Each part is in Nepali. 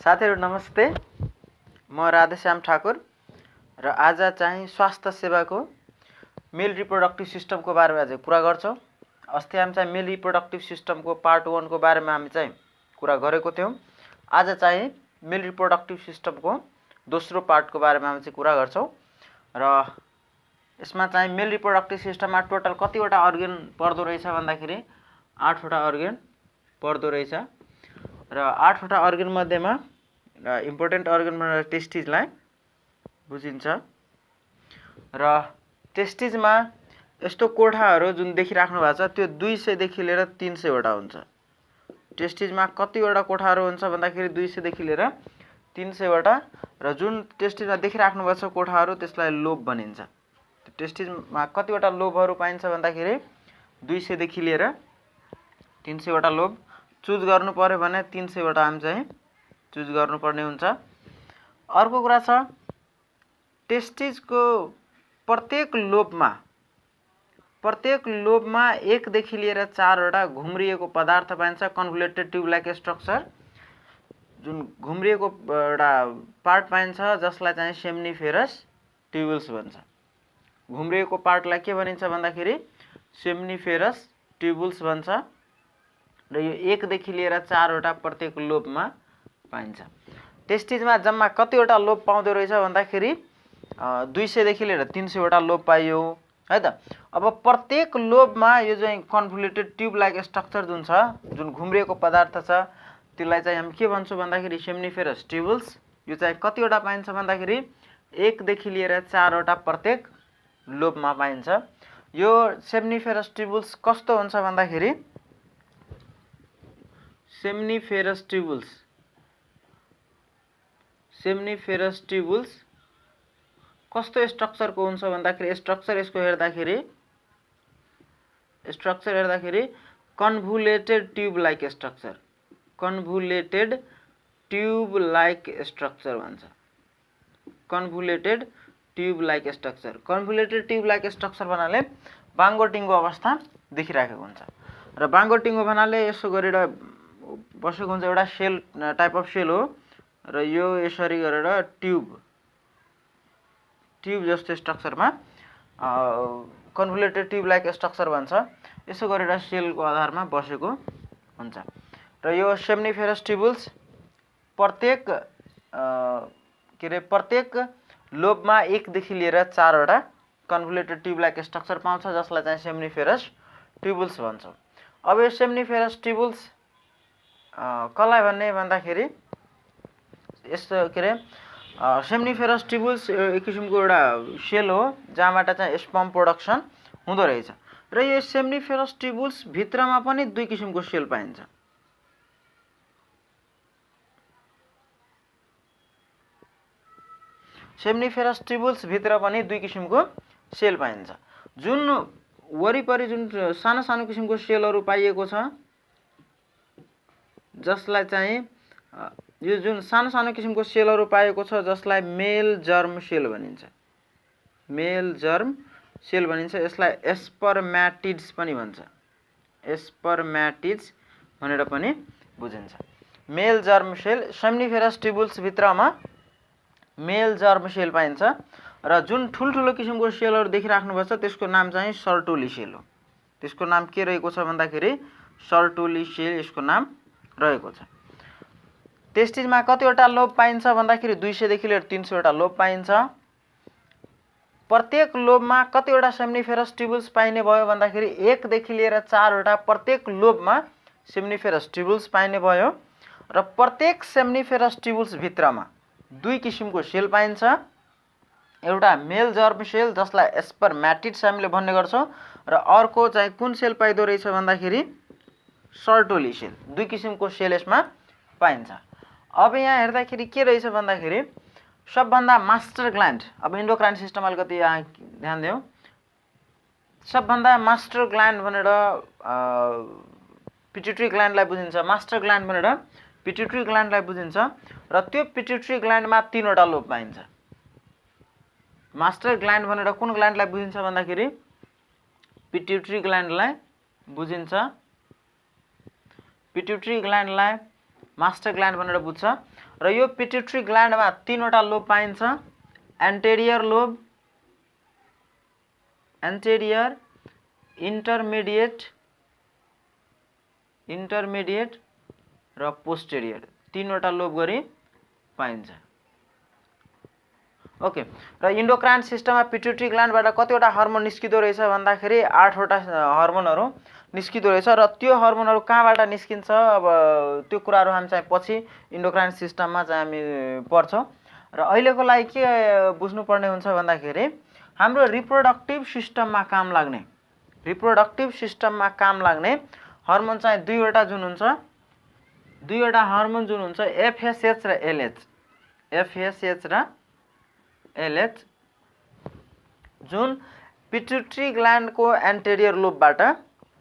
साथीहरु नमस्ते। म राधेश्याम ठाकुर र आज चाहिँ स्वास्थ्य सेवाको मेल रिप्रोडक्टिभ सिस्टमको बारेमा आज कुरा गर्छौं। अस्ति हामी चाहिँ मेल रिप्रोडक्टिभ सिस्टमको पार्ट 1 को बारेमा हामी चाहिँ कुरा गरेको थियौं। आज चाहिँ मेल रिप्रोडक्टिभ सिस्टमको दोस्रो पार्टको बारेमा हामी चाहिँ कुरा गर्छौं र यसमा चाहिँ मेल रिप्रोडक्टिभ सिस्टममा टोटल कतिवटा अर्गन पर्दो रहेछ भन्दाखेरि 8 वटा अर्गन पर्दो रहेछ र 8 वटा अर्गन मध्येमा इम्पोर्टेन्ट अर्गन भनेर टेस्टिजलाई बुझिन्छ र टेस्टिजमा यस्तो कोठाहरू जुन देखिराख्नु भएको छ त्यो 200 देखि लिएर 300 वटा हुन्छ। टेस्टिजमा कतिवटा कोठाहरू हुन्छ भन्दाखेरि 200 देखि लिएर 300 वटा र जुन टेस्टिजमा देखिराख्नु भएको छ कोठाहरू त्यसलाई लोब भनिन्छ। टेस्टिजमा कतिवटा लोबहरू पाइन्छ भन्दाखेरि 200 देखि लिएर 300 वटा लोब चुज गर्नु पर्यो भने 300 वटा हामी चाहिँ चुज गर्नुपर्ने हुन्छ। अर्को कुरा छ टेस्टिजको प्रत्येक लोबमा 1 देखि लिएर 4 वटा घुम्रिएको पदार्थ पाइन्छ, कन्भोल्युटेड ट्युब लाइक स्ट्रक्चर जुन घुम्रिएको एउटा पार्ट पाइन्छ जसलाई चाहिँ सेम्निफेरस ट्युबुल्स भन्छ। घुम्रिएको पार्टलाई के भनिन्छ भन्दाखेरि सेम्निफेरस ट्युबुल्स भन्छ र यो 1 देखि लिएर 4 वटा प्रत्येक लोबमा पाइन्छ। टेस्टिजमा जम्मा कतिवटा लोब पाउँदो रहेछ भन्दाखेरि 200 देखि लिएर 300 वटा लोब पाइयो है त। अब प्रत्येक लोबमा यो चाहिँ कन्भोल्युटेड ट्युब लाइक स्ट्रक्चर जुन छ, जुन घुम्रिएको पदार्थ छ त्यसलाई चाहिँ हामी के भन्छौं भन्दाखेरि सेम्निफेरस ट्युबुल्स। यो चाहिँ कतिवटा पाइन्छ भन्दाखेरि 1 देखि लिएर 4 वटा प्रत्येक लोबमा पाइन्छ। यो सेम्निफेरस ट्युबुल्स कस्तो हुन्छ भन्दाखेरि सेम्निफेरस ट्युबुल्स कस्तो स्ट्रक्चरको हुन्छ भन्दाखेरि स्ट्रक्चर हेर्दाखेरि convoluted tube like structure, convoluted tube like structure भन्छ। Convoluted tube like structure, convoluted tube like structure भन्नाले बाङ्गोटिङको अवस्था देखिराखेको हुन्छ र बाङ्गोटिङको भन्नाले यसो गरेर बसेको हुन्छ, एउटा सेल टाइप अफ सेल हो र यो यसरी गरेर ट्युब जस्तो स्ट्रक्चरमा कन्भोल्युटेड ट्युब लाइक स्ट्रक्चर भन्छ। यसो गरेर सेलको आधारमा बसेको हुन्छ र यो सेम्निफेरस ट्युबुल्स प्रत्येक लोबमा 1 देखि लिएर 4 वटा कन्भोल्युटेड ट्युब लाइक स्ट्रक्चर पाउँछ जसलाई चाहिँ सेम्निफेरस ट्युबुल्स भन्छौँ। अब यो सेम्निफेरस ट्युबुल्स कसलाई भन्ने भन्दाखेरि यस्तो सेम्निफेरस ट्युबुल्स एक किसिमको एउटा सेल हो जहाँबाट चाहिँ स्पर्म प्रोडक्सन हुँदो रहेछ र यो सेम्निफेरस ट्युबुल्स भित्रमा पनि 2 किसिमको सेल पाइन्छ। सेम्निफेरस ट्युबुल्स भित्र पनि 2 किसिमको सेल पाइन्छ। जुन वरिपरि जुन सानो सानो किसिमको सेलहरू पाइएको छ जसलाई चाहिँ यो जुन सानो सानो किसिमको सेलहरू पाएको छ जसलाई मेल जर्म सेल भनिन्छ। मेल जर्म सेल भनिन्छ। यसलाई स्पर्म्याटिड्स पनि भन्छ। स्पर्म्याटिड्स भनेर पनि बुझिन्छ। मेल जर्म सेल, सेम्निफेरस ट्युबुल्स भित्रमा मेल जर्म सेल पाइन्छ र जुन ठुल्ठुलो किसिमको सेलहरू देखिराख्नु भएको छ त्यसको नाम चाहिँ सर्टोली सेल हो। त्यसको नाम के रहेको छ भन्दाखेरि सर्टोली सेल यसको नाम रहेको छ। टेस्टिजमा कतिवटा लोब पाइन्छ भन्दाखेरि 200 देखि लिएर 300 वटा लोब पाइन्छ। प्रत्येक लोबमा कतिवटा सेम्निफेरस ट्युबुल्स पाइने भयो भन्दाखेरि 1 देखि लिएर 4 वटा प्रत्येक लोबमा सेम्निफेरस ट्युबुल्स पाइने भयो र प्रत्येक सेम्निफेरस ट्युबुल्स भित्रमा 2 किसिमको सेल पाइन्छ। एउटा मेल जर्म सेल जसलाई स्पर्म्याटिड्स हामीले भन्ने गर्छौं र अर्को चाहिँ कुन सेल पाइदो रहेछ भन्दाखेरि सर्टोली सेल। 2 किसिमको सेल यसमा पाइन्छ। अब यहाँ हेर्दाखेरि के रहेछ भन्दाखेरि सबभन्दा मास्टर ग्ल्यान्ड, अब एन्डोक्राइन सिस्टम अलिकति यहाँ ध्यान दियौं। सबभन्दा मास्टर ग्ल्यान्ड भनेर पिट्युटरी ग्ल्यान्डलाई बुझिन्छ। मास्टर ग्ल्यान्ड भनेर पिट्युटरी ग्ल्यान्डलाई बुझिन्छ र त्यो पिट्युटरी ग्ल्यान्डमा 3 वटा लोब पाइन्छ। मास्टर ग्ल्यान्ड भनेर कुन ग्ल्यान्डलाई बुझिन्छ भन्दाखेरि पिट्युटरी ग्ल्यान्डलाई बुझिन्छ। पिट्युटरी ग्ल्यान्डलाई मास्टर ग्ल्यान्ड भनेर बुझ्छ र यो पिट्युटरी ग्ल्यान्डमा तीनवटा लोब पाइन्छ, एन्टेरियर लोब, एन्टेरियर, इन्टरमिडिएट र पोस्टेरियर, तीनवटा लोब गरी पाइन्छ। ओके, र इन्डोक्राइन सिस्टममा पिट्युटरी ग्ल्यान्डबाट कतिवटा हर्मोन निस्किदो रहेछ भन्दाखेरि 8वटा हर्मोनहरू निस्किदो रहेछ र त्यो हर्मोनहरू कहाँबाट निस्किन्छ अब त्यो कुराहरू हामी चाहिँ पछि इन्डोक्राइन सिस्टममा चाहिँ हामी पढ्छौँ। र अहिलेको लागि के बुझ्नुपर्ने हुन्छ भन्दाखेरि हाम्रो रिप्रोडक्टिभ सिस्टममा काम लाग्ने हर्मोन चाहिँ दुईवटा हर्मोन जुन हुन्छ एफएसएच र एलएच, जुन पिट्युटरी ग्ल्यान्डको एन्टेरियर लोबबाट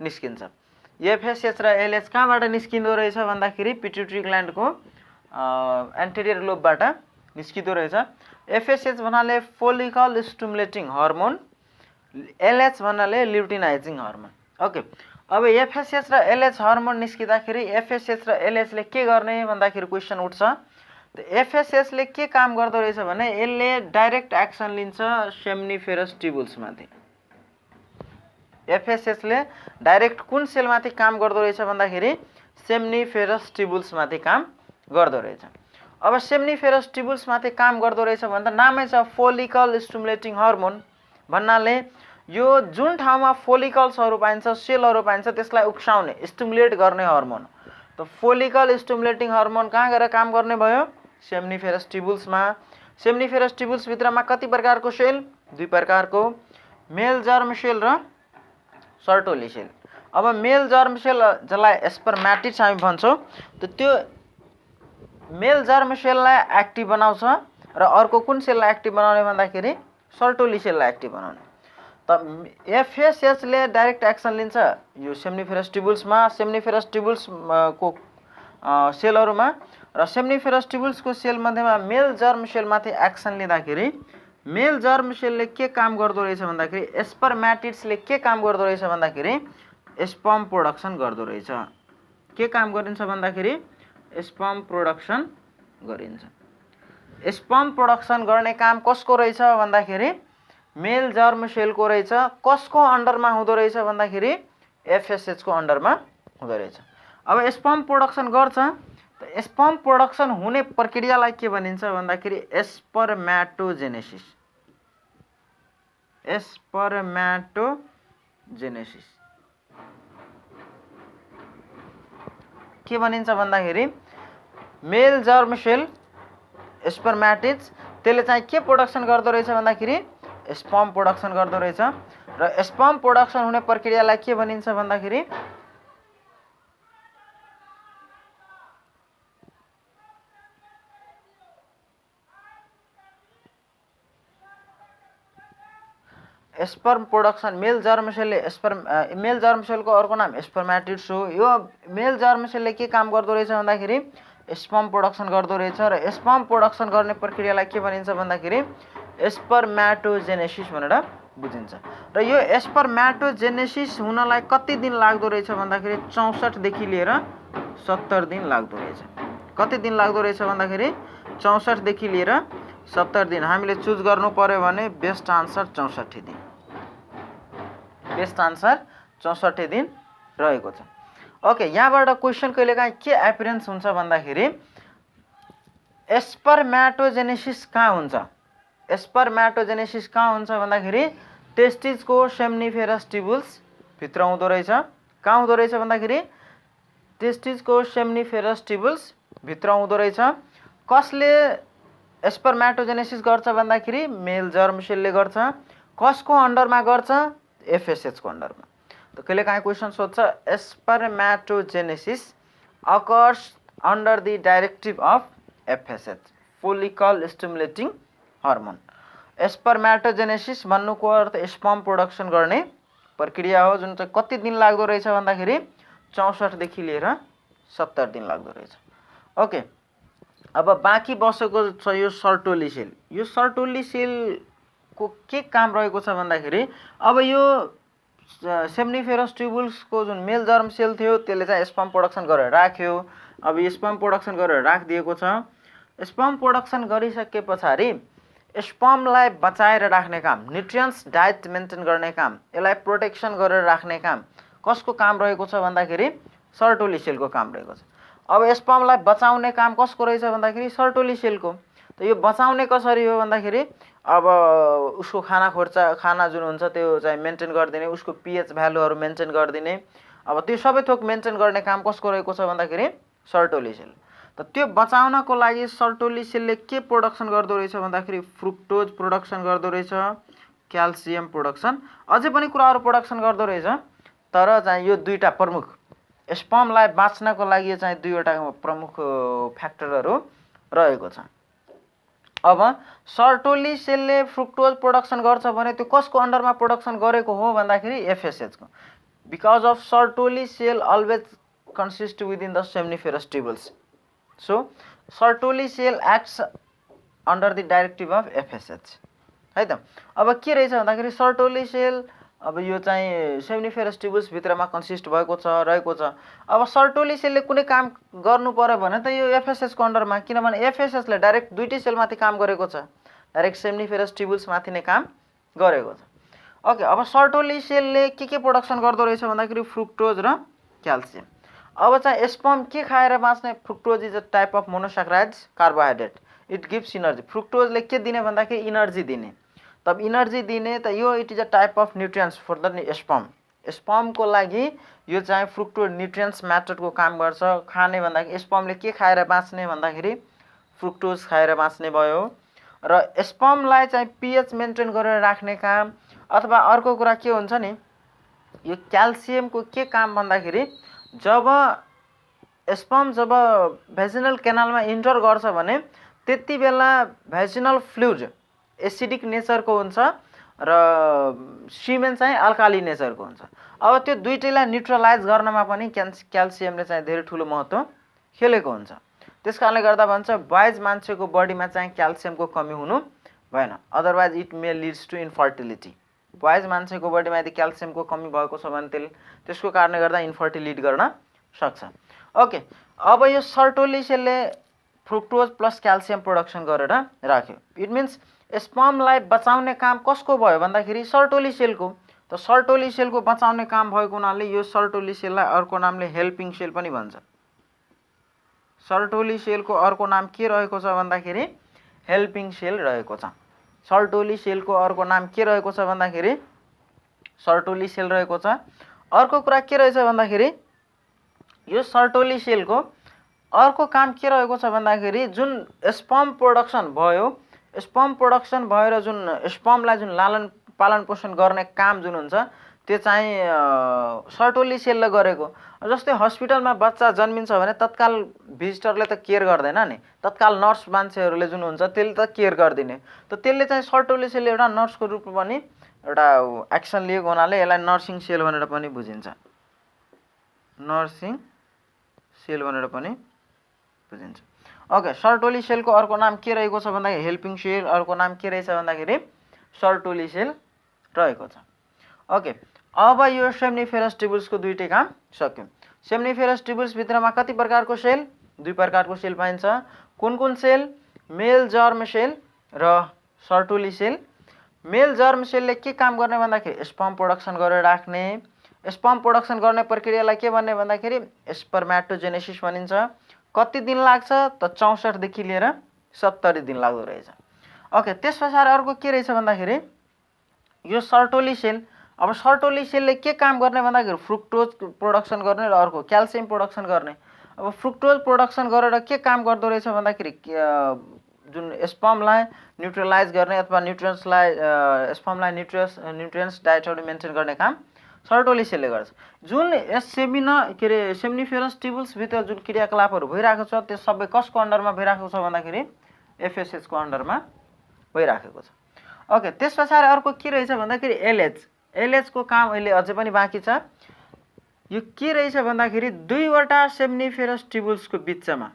निस्किन्छ। एफएसएच र एलएच कहाँबाट निस्किँदो रहेछ भन्दाखेरि पिट्युटरी ग्ल्यान्डको एन्टेरियर लोबबाट निस्किँदो रहेछ। एफएसएच भन्नाले फोलिकल स्टिमुलेटिङ हर्मोन, एलएच भन्नाले ल्युटिनाइजिङ हर्मोन। ओके, अब एफएसएच र एलएच हर्मोन निस्किँदाखेरि एफएसएच र एलएचले के गर्ने भन्दाखेरि क्वेसन उठ्छ। एफएसएचले के काम गर्दो रहेछ भने यसले डाइरेक्ट एक्सन लिन्छ सेम्निफेरस ट्युबुल्समाथि। एफएसएचले डाइरेक्ट कुन सेलमाथि काम गर्दो रहेछ भन्दाखेरि सेम्निफेरस ट्युबुल्समाथि काम गर्दो रहेछ। अब सेम्निफेरस ट्युबुल्समाथि काम गर्दो रहेछ भन्दा नामै छ फोलिकल स्टिमुलेटिङ हर्मोन भन्नाले यो जुन ठाउँमा फोलिकल्सहरू पाइन्छ, सेलहरू पाइन्छ त्यसलाई उक्साउने, स्टिमुलेट गर्ने हर्मोन। त फोलिकल स्टिमुलेटिङ हर्मोन कहाँ गएर काम गर्ने भयो? सेम्निफेरस ट्युबुल्समा। सेम्निफेरस ट्युबुल्स भित्रमा कति प्रकारको सेल? दुई प्रकारको, मेल जर्म सेल र सर्टोली सेल। अब मेल जर्म सेल जसलाई स्पर्मेटिड्स हामी भन्छौँ, त्यो मेल जर्म सेललाई एक्टिभ बनाउँछ र अर्को कुन सेललाई एक्टिभ बनाउने भन्दाखेरि सर्टोली सेललाई एक्टिभ बनाउने। त एफएसएचले डाइरेक्ट एक्सन लिन्छ यो सेम्निफेरस ट्युबुल्समा, सेम्निफेरस ट्युबुल्सको सेलहरूमा, र सेम्निफेरस ट्युबुल्सको सेल मध्येमा मेल जर्म सेलमाथि एक्सन लिँदाखेरि मेल जर्म सेलले के काम गर्दो रहेछ भन्दाखेरि स्पर्मेटिड्सले के काम गर्दो रहेछ भन्दाखेरि स्पर्म प्रोडक्सन गर्दो रहेछ। के काम गरिन्छ भन्दाखेरि स्पर्म प्रोडक्सन गरिन्छ। स्पर्म प्रोडक्सन गर्ने काम कसको रहेछ भन्दाखेरि मेल जर्म सेलको रहेछ। कसको अन्डरमा हुँदो रहेछ भन्दाखेरि एफएसएचको अन्डरमा हुँदो रहेछ। अब स्पर्म प्रोडक्सन गर्छ, त स्पर्म प्रोडक्सन हुने प्रक्रियालाई के भनिन्छ भन्दाखेरि स्पर्मेटोजेनेसिस। के भनिन्छ भन्दाखेरि मेल जर्म सेल स्पर्मेटिड्स त्यसले चाहिँ के प्रोडक्सन गर्दो रहेछ भन्दाखेरि स्पर्म प्रोडक्सन गर्दो रहेछ, र स्पर्म प्रोडक्सन हुने प्रक्रियालाई के भनिन्छ भन्दाखेरि स्पर्म प्रोडक्सन। मेल जर्म सेलको अर्को नाम स्पर्मेटिड्स हो। यो मेल जर्म सेलले के काम गर्दो रहेछ भन्दाखेरि स्पर्म प्रोडक्सन गर्दो रहेछ, र स्पर्म प्रोडक्सन गर्ने प्रक्रियालाई के भनिन्छ भन्दाखेरि स्पर्मेटोजेनेसिस भनेर बुझिन्छ। र यो स्पर्मेटोजेनेसिस हुनलाई कति दिन लाग्दो रहेछ भन्दाखेरि 64 देखि लिएर 70 दिन लाग्दो रहेछ। कति दिन लाग्दो रहेछ भन्दाखेरि 64 देखि लिएर 70 दिन। हामीले चुज गर्नु पर्यो भने बेस्ट आन्सर 64 दिन। बेस्ट आन्सर 64 दिन रहेको छ। ओके, यहाँबाट क्वेसन कहिलेकाहीँ के एपिरेन्स हुन्छ भन्दाखेरि स्पर्मेटोजेनेसिस कहाँ हुन्छ? स्पर्मेटोजेनेसिस कहाँ हुन्छ भन्दाखेरि टेस्टिसको सेम्निफेरस ट्युबुल्स भित्र हुँदो रहेछ। कहाँ हुँदो रहेछ भन्दाखेरि टेस्टिसको सेम्निफेरस ट्युबुल्स भित्र हुँदो रहेछ। कसले स्पर्मेटोजेनेसिस गर्छ भन्दाखेरि मेल जर्म सेलले गर्छ। कसको अन्डरमा गर्छ? एफएसएचको अन्डरमा। त कहिलेकाहीँ क्वेसन सोध्छ spermatogenesis occurs under the directive of FSH, follicle stimulating hormone. Spermatogenesis भन्नुको अर्थ स्पर्म प्रोडक्सन गर्ने प्रक्रिया हो, जुन चाहिँ कति दिन लाग्दो रहेछ भन्दाखेरि 64 देखि लिएर 70 दिन लाग्दो रहेछ। ओके, अब बाँकी बसेको छ यो सर्टोली सेल। यो सर्टोली सेलको के काम रहेको छ भन्दाखेरि अब यो सेम्निफेरस ट्युबुल्सको जुन मेल जर्म सेल थियो त्यसले चाहिँ स्पर्म प्रोडक्सन गरेर राख्यो। अब यो स्पर्म प्रोडक्सन गरेर राखिदिएको छ। स्पर्म प्रोडक्सन गरिसके पछाडि स्पर्मलाई बचाएर राख्ने काम, न्युट्रियन्ट्स डाइट मेन्टेन गर्ने काम, यसलाई प्रोटेक्सन गरेर राख्ने काम कसको काम रहेको छ भन्दाखेरि सर्टोली सेलको काम रहेको छ। अब स्पर्मलाई बचाउने काम कसको रहेछ भन्दाखेरि सर्टोली सेलको। त यो बचाउने कसरी हो भन्दाखेरि अब उसको खाना जुन हुन्छ त्यो चाहिँ मेन्टेन गरिदिने, उसको पीएच भ्यालुहरू मेन्टेन गरिदिने, अब त्यो सबै थोक मेन्टेन गर्ने काम कसको रहेको छ भन्दाखेरि सर्टोली सेल। त त्यो बचाउनको लागि सर्टोली सेलले के प्रोडक्सन गर्दो रहेछ भन्दाखेरि फ्रुक्टोज प्रोडक्सन गर्दो रहेछ, क्याल्सियम प्रोडक्सन, अझै पनि कुराहरू प्रोडक्सन गर्दो रहेछ। तर चाहिँ यो दुईटा प्रमुख स्पर्मलाई बाँच्नको लागि चाहिँ दुईवटा प्रमुख फ्याक्टरहरू रहेको छ। अब सर्टोली सेलले फ्रुक्टोज प्रोडक्सन गर्छ भने त्यो कसको अन्डरमा प्रोडक्सन गरेको हो भन्दाखेरि एफएसएचको। Because of Sertoli cell always consist within the seminiferous tubules, so Sertoli cell acts under the directive of FSH है त। अब के रहेछ भन्दाखेरि सर्टोली सेल अब यो चाहिँ सेम्निफेरस ट्युबल्स भित्रमा कन्सिस्ट रहेको छ। अब सर्टोली सेलले कुनै काम गर्नु पर्यो भने त यो एफएसएचको अन्डरमा, किनभने एफएसएचले डाइरेक्ट दुईटै सेलमाथि काम गरेको छ, डाइरेक्ट सेम्निफेरस ट्युबल्स माथि नै काम गरेको छ। ओके, अब सर्टोली सेलले के प्रोडक्सन गर्दो रहेछ भन्दाखेरि फ्रुक्टोज र क्याल्सियम। अब चाहिँ स्पर्म के खाएर बाँच्ने? Fructose is a type of monosaccharides carbohydrate, it gives energy. फ्रुक्टोजले के दिने भन्दाखेरि इनर्जी दिने। तब इनर्जी दिने त यो it is a type of nutrients for the sperm. स्पर्मको लागि यो चाहिँ फ्रुक्टोज न्युट्रियन्ट्स म्याटरको काम गर्छ। खाने भन्दाखेरि स्पर्मले के खाएर बाँच्ने भन्दाखेरि फ्रुक्टोज खाएर बाँच्ने भयो। र स्पर्मलाई चाहिँ पीएच मेन्टेन गरेर राख्ने काम, अथवा अर्को कुरा के हुन्छ नि, यो क्याल्सियमको के काम भन्दाखेरि जब स्पर्म भेजिनल क्यानालमा इन्टर गर्छ भने त्यति बेला भेजिनल फ्लुइड एसिडिक नेचरको हुन्छ र सिमेन चाहिँ अल्काली नेचरको हुन्छ। अब त्यो दुईटैलाई न्युट्रलाइज गर्नमा पनि क्याल्सियमले चाहिँ धेरै ठुलो महत्त्व खेलेको हुन्छ। त्यस कारणले गर्दा भन्छ बोइज मान्छेको बडीमा चाहिँ क्याल्सियमको कमी हुनु भएन, otherwise it may leads to infertility. Boys मान्छेको बडीमा यदि क्याल्सियमको कमी भएको छ भने त्यसको कारणले गर्दा इन्फर्टिलिटी गर्न सक्छ। ओके, अब यो सर्टोली सेलले फ्रुक्टोज प्लस क्याल्सियम प्रोडक्सन गरेर राख्यो। इट मिन्स स्पर्मलाई बचाउने काम कसको भयो भन्दाखेरि सर्टोली सेलको। त सर्टोली सेलको बचाउने काम भएको हुनाले यो सर्टोली सेललाई अर्को नामले हेल्पिङ सेल पनि भन्छ। सर्टोली सेलको अर्को नाम के रहेको छ भन्दाखेरि हेल्पिङ सेल रहेको छ। सर्टोली सेलको अर्को नाम के रहेको छ भन्दाखेरि सर्टोली सेल रहेको छ। अर्को कुरा के रहेछ भन्दाखेरि यो सर्टोली सेलको अर्को काम के रहेको छ भन्दाखेरि जुन स्पर्म प्रोडक्सन भयो, स्पर्म प्रोडक्सन भएर जुन स्पर्मलाई जुन लालन पालन पोषण गर्ने काम जुन हुन्छ त्यो चाहिँ सर्टोली सेलले गरेको। जस्तै हस्पिटलमा बच्चा जन्मिन्छ भने तत्काल भिजिटरले त केयर गर्दैन नि, तत्काल नर्स मान्छेहरूले जुन हुन्छ त्यसले त केयर गरिदिने। त त्यसले चाहिँ सर्टोली सेलले एउटा नर्सको रूपमा पनि एउटा एक्सन लिएको हुनाले यसलाई नर्सिङ सेल भनेर पनि बुझिन्छ। नर्सिङ सेल भनेर पनि बुझिन्छ। ओके, सर्टोली सेलको अर्को नाम के रहेको छ भन्दाखेरि हेल्पिङ सेल, अर्को नाम के रहेछ भन्दाखेरि सर्टोली सेल रहेको छ। ओके, अब यो सेम्निफेरस ट्युबल्सको दुईटै काम सक्यो। सेम्निफेरस ट्युबल्स भित्रमा कति प्रकारको सेल? दुई प्रकारको सेल पाइन्छ। कुन कुन सेल? मेल जर्म सेल र सर्टोली सेल। मेल जर्म सेलले के काम गर्ने भन्दाखेरि स्पर्म प्रोडक्सन गरेर राख्ने। स्पर्म प्रोडक्सन गर्ने प्रक्रियालाई के भन्ने भन्दाखेरि स्पर्मेटोजेनेसिस भनिन्छ। कति दिन लाग्छ त 64 देखि लिएर 70 दिन लाग्दो रहेछ। ओके, त्यस पछाडि अर्को के रहेछ भन्दाखेरि यो सर्टोली सेल। अब सर्टोली सेलले के काम गर्ने भन्दाखेरि फ्रुक्टोज प्रोडक्सन गर्ने र अर्को क्याल्सियम प्रोडक्सन गर्ने। अब फ्रुक्टोज प्रोडक्सन गरेर के काम गर्दो रहेछ भन्दाखेरि जुन स्पर्मलाई न्युट्रलाइज गर्ने अथवा न्युट्रियन्ट्सलाई स्पर्मलाई न्युट्रियन्ट्स डाइटहरू मेन्टेन गर्ने काम सर्टोली सेलले गर्छ। जुन सेम्निफेरस ट्युबल्स भित्र जुन क्रियाकलापहरू भइरहेको छ त्यो सबै कसको अन्डरमा भइरहेको छ भन्दाखेरि एफएसएचको अन्डरमा भइरहेको छ। ओके, त्यस पछाडि अर्को के रहेछ भन्दाखेरि एलएच। एलएचको काम अहिले अझै पनि बाँकी छ। यो के रहेछ भन्दाखेरि दुईवटा सेम्निफेरस ट्युबल्सको बिचमा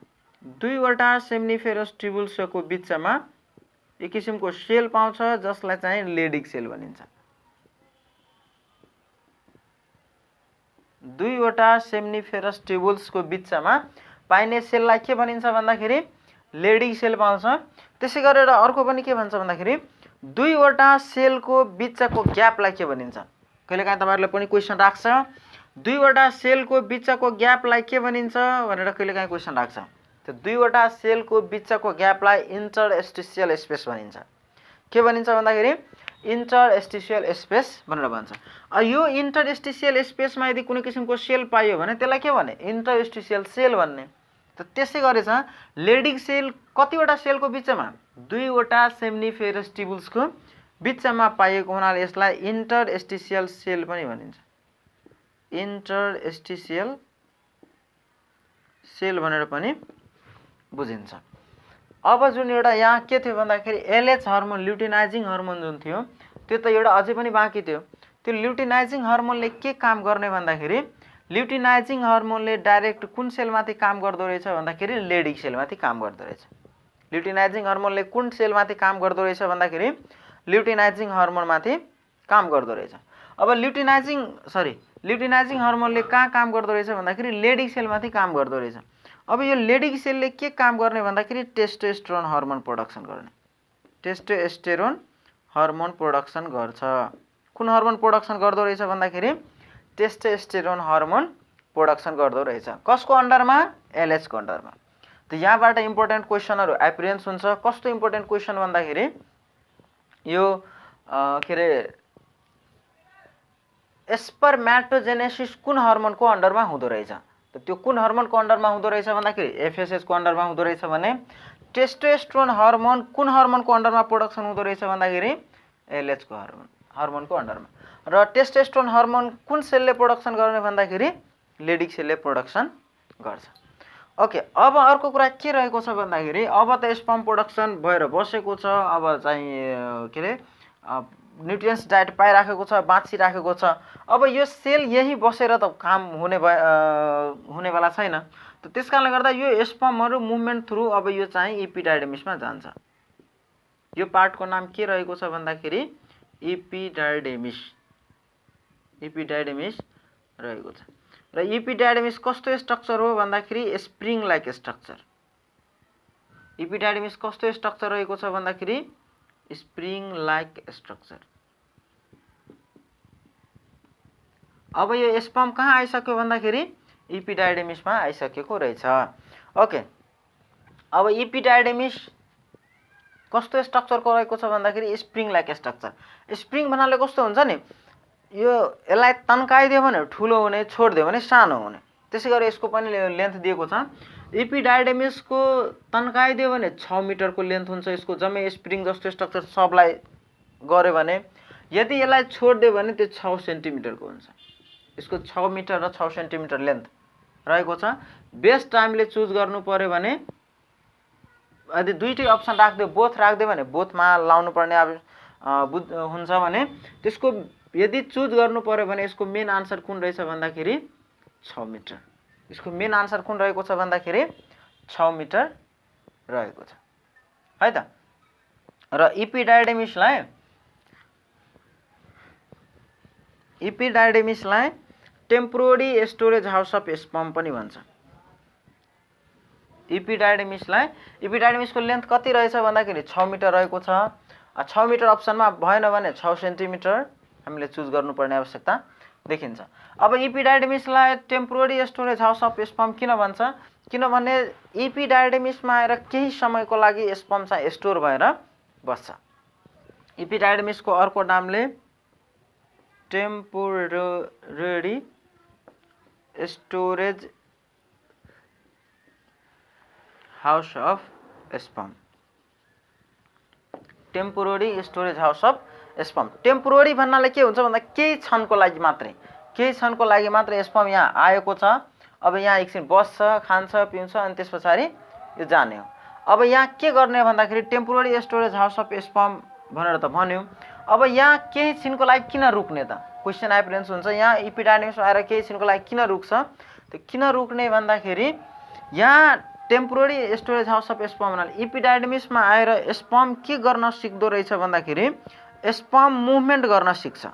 एक किसिमको सेल पाउँछ जसलाई चाहिँ लेडिक सेल भनिन्छ। दुईवटा सेम्निफेरस ट्युबल्सको बिचमा पाइने सेललाई के भनिन्छ भन्दाखेरि लेडिङ सेल पाउँछ। त्यसै गरेर अर्को पनि के भन्छ भन्दाखेरि दुईवटा सेलको बिचको ग्यापलाई के भनिन्छ? कहिलेकाहीँ तपाईहरुले पनि क्वेशन राख्छ, दुईवटा सेलको बिचको ग्यापलाई के भनिन्छ भनेर कहिलेकाहीँ क्वेशन राख्छ। त्यो दुईवटा सेलको बिचको ग्यापलाई इन्टरस्टिशियल स्पेस भनिन्छ। के भनिन्छ भन्दाखेरि इन्टरस्टिशियल स्पेस भनेर भन्छ। यो इन्टरस्टिशियल स्पेसमा यदि कुनै किसिमको सेल पाइयो भने त्यसलाई के भने? इन्टरस्टिशियल सेल भन्ने। त त्यसै गरेछ लेडिङ सेल कतिवटा सेलको बिचमा? दुईवटा सेम्निफेरस ट्युबुल्सको बिचमा पाइएको हुनाले यसलाई इन्टरस्टिशियल सेल पनि भनिन्छ। इन्टरस्टिशियल सेल भनेर पनि बुझिन्छ। अब जुन एउटा यहाँ के थियो भन्दाखेरि एलएच हर्मोन, ल्युटिनाइजिङ हर्मोन जुन थियो त्यो त एउटा अझै पनि बाँकी थियो। त्यो ल्युटिनाइजिङ हर्मोनले के काम गर्ने भन्दाखेरि ल्युटिनाइजिङ हर्मोनले डाइरेक्ट कुन सेलमाथि काम गर्दो रहेछ भन्दाखेरि लेडिङ सेलमाथि काम गर्दो रहेछ। ल्युटिनाइजिङ हर्मोनले कुन सेलमाथि काम गर्दो रहेछ भन्दाखेरि ल्युटिनाइजिङ हर्मोनमाथि काम गर्दो रहेछ। अब ल्युटिनाइजिङ हर्मोनले कहाँ काम गर्दो रहेछ भन्दाखेरि लेडिङ सेलमाथि काम गर्दो रहेछ। अब यो लेडिङ सेलले के काम गर्ने भन्दाखेरि टेस्टोस्टेरोन हर्मोन प्रोडक्सन गर्ने। टेस्टोस्टेरोन हर्मोन प्रोडक्सन गर्छ। कुन हर्मोन प्रोडक्सन गर्दो रहेछ भन्दाखेरि टेस्टोस्टेरोन हर्मोन प्रोडक्सन गर्दो रहेछ। कसको अन्डरमा? एलएच को अन्डरमा। त यहाँबाट इम्पोर्टेन्ट क्वेशनहरु एपियरेन्स हुन्छ। कस्तो इम्पोर्टेन्ट क्वेशन भन्दाखेरि यो के रे स्पर्मेटोजेनेसिस कुन हर्मोनको अन्डरमा हुँदो रहेछ? त त्यो कुन हर्मोनको अन्डरमा हुँदो रहेछ भन्दाखेरि एफएसएच को अन्डरमा हुँदो रहेछ भने टेस्टोस्टेरोन हर्मोन कुन हर्मोनको अन्डरमा प्रोडक्सन हुँदो रहेछ भन्दाखेरि एलएच को हर्मोनको अन्डरमा। र टेस्टोस्टेरोन हर्मोन कुन सेलले प्रोडक्सन गर्ने भन्दाखेरि लेडिङ सेलले प्रोडक्सन गर्छ। ओके, अब अर्को कुरा के रहेको छ भन्दाखेरि अब त स्पर्म प्रोडक्सन भएर बसेको छ, अब चाहिँ के रे न्युट्रियन्ट्स डाइट पाइराखेको छ, बाँचिराखेको छ। अब यो सेल यही बसेर त काम हुनेवाला छैन। त त्यसकारणले गर्दा यो स्पर्महरु मुभमेन्ट थ्रु अब यो चाहिँ इपिडाइडमिसमा जान्छ। यो पार्टको नाम के रहेको छ भन्दाखेरि इपिडाइडेमिस रहेको छ। र इपिडाइडेमिस कस्तो स्ट्रक्चर हो भन्दाखेरि स्प्रिङ लाइक स्ट्रक्चर। इपिडाइडेमिस कस्तो स्ट्रक्चर रहेको छ भन्दाखेरि स्प्रिङ लाइक स्ट्रक्चर। अब यो स्पर्म कहाँ आइसक्यो भन्दाखेरि इपिडाइडेमिसमा आइसकेको रहेछ। ओके, अब इपिडाइडेमिस कस्तो स्ट्रक्चरको रहेको छ भन्दाखेरि स्प्रिङ लाइक स्ट्रक्चर। स्प्रिङ भन्नाले कस्तो हुन्छ नि, यो यसलाई तन्काइदियो भने ठुलो हुने, छोड्दियो भने सानो हुने। त्यसै गरी यसको पनि लेन्थ दिएको छ। इपिडाइडेमिसको तन्काइदियो भने 6 मिटरको लेन्थ हुन्छ। यसको जम्मै स्प्रिङ जस्तो स्ट्रक्चर सबलाई गर्यो भने, यदि यसलाई छोड्दियो भने त्यो 6 सेन्टिमिटरको हुन्छ। यसको 6 मिटर र 6 सेन्टिमिटर लेन्थ रहेको छ। बेस्ट टाइमले चुज गर्नु पर्यो भने यदि दुईटै अप्सन राख्दियो, बोथ राख्दियो भने बोथमा लाउनु पर्ने हुन्छ भने त्यसको यदि चुज गर्नु पर्यो भने यसको मेन आन्सर कुन रहेछ भन्दाखेरि 6 मिटर। यसको मेन आन्सर कुन रहेको छ भन्दाखेरि 6 मिटर रहेको छ है त। र इपिडाइडेमिसलाई temporary storage house of sperm पनि भन्छ। इपिडाइडेमिसको लेन्थ कति रहेछ भन्दाखेरि 6 मिटर रहेको छ। 6 मिटर अप्सनमा भएन भने 6 सेन्टिमिटर हामीले चुज गर्नुपर्ने आवश्यकता देखिन्छ। अब इपिडाइडेमिसलाई temporary storage house of sperm किन भन्छ? किनभने इपिडाइडेमिसमा आएर केही समयको लागि स्पर्म चाहिँ स्टोर भएर बस्छ। इपिडाइडेमिसको अर्को नामले temporary storage house of sperm. Temporary storage house of sperm. Temporary भन्नाले के हुन्छ भन्दा केही क्षणको लागि मात्रै स्पर्म यहाँ आएको छ। अब यहाँ एकछिन बस्छ, खान्छ, पिउँछ अनि त्यस पछाडि यो जाने हो। अब यहाँ के गर्ने भन्दाखेरि temporary storage house of sperm भनेर त भन्यो। अब यहाँ केही क्षणको लागि किन रुक्ने त? क्वेशन आइपरेन्स हुन्छ। यहाँ इपिडाइडेमिस आएर केही क्षणको लागि किन रुक्छ? त किन रुक्ने भन्दाखेरि यहाँ temporary storage house of sperm भन्नाले इपिडाइडेमिसमा आएर स्पर्म के गर्न सिक्दो रहेछ भन्दाखेरि स्पर्म मुभमेन्ट गर्न सिक्छ।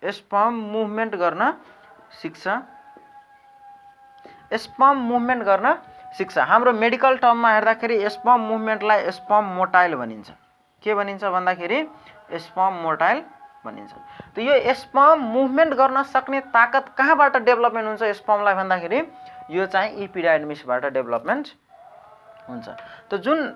स्पर्म मुभमेन्ट गर्न सिक्छ। हाम्रो मेडिकल टर्ममा हेर्दाखेरि स्पर्म मुभमेन्टलाई स्पर्म मोटाइल भनिन्छ। के भनिन्छ भन्दाखेरि स्पर्म मोटाइल भनिन्छ। त यो स्पर्म मुभमेन्ट गर्न सक्ने ताकत कहाँबाट डेभलपमेन्ट हुन्छ स्पर्मलाई भन्दाखेरि यो चाहिँ इपिडाइडमिसबाट डेभलपमेन्ट हुन्छ। त जुन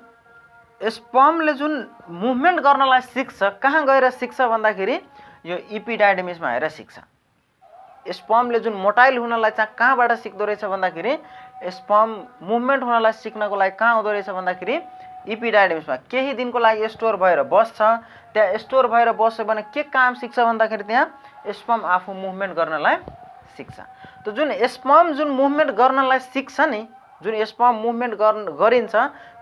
स्पर्मले जुन मुभमेन्ट गर्नलाई सिक्छ कहाँ गएर सिक्छ भन्दाखेरि यो इपिडाइडमिसमा आएर सिक्छ। स्पर्मले जुन मोटाइल हुनलाई चाहिँ कहाँबाट सिक्दो रहेछ भन्दाखेरि स्पर्म मुभमेन्ट हुनलाई सिक्नको लागि कहाँ हुँदो रहेछ भन्दाखेरि इपिडाइडमिसमा केही दिनको लागि स्टोर भएर बस्छ। त्यहाँ स्टोर भएर बस्यो भने के काम सिक्छ भन्दाखेरि त्यहाँ स्पर्म आफू मुभमेन्ट गर्नलाई सिक्छ। त जुन स्पर्म जुन मुभमेन्ट गर्नलाई सिक्छ नि, जुन स्पर्म मुभमेन्ट गरिन्छ